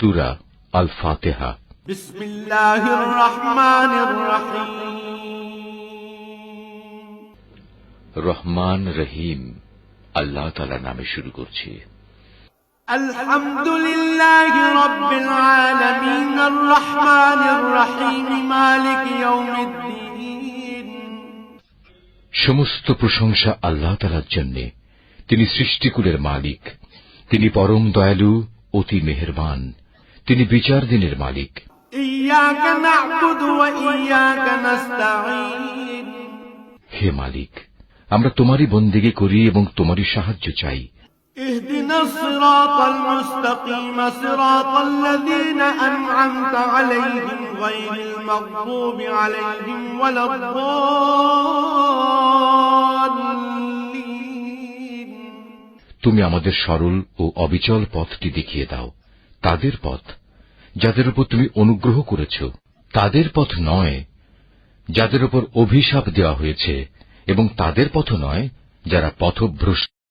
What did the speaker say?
সূরা আল ফাতিহা। বিসমিল্লাহির রহমানির রহিম। রহমান রহিম আল্লাহ তাআলার নামে শুরু করছি। আলহামদুলিল্লাহি রাব্বিল আলামিন আর রহমানির রহিম মালিক ইয়াউমিদ্দিন। সমস্ত প্রশংসা আল্লাহ তাআলার জন্য। তিনি সৃষ্টিকুলের মালিক। তিনি পরম দয়ালু, অতি মেহেরবান। তিনি বিচার দিনের মালিক। ইয়াকা না'বুদু ওয়া ইয়াকা নাস্তাঈন। হে মালিক, আমরা তোমারই বন্দেগী করি এবং তোমারই সাহায্য চাই। ইহদিনাস সিরাতাল মুস্তাকিম সিরাতাল্লাযীনা আন'আমতা আলাইহিম গায়রিল মাগদুবি আলাইহিম ওয়ালাদ-দাল্লিন। তুমি আমাদের সরল ও অবিচল পথটি দেখিয়ে দাও, তাদের পথ যাদের উপর তুমি অনুগ্রহ করেছ, তাদের পথ নয় যাদের উপর অভিশাপ দেওয়া হয়েছে, এবং তাদের পথ নয় যারা পথভ্রষ্ট।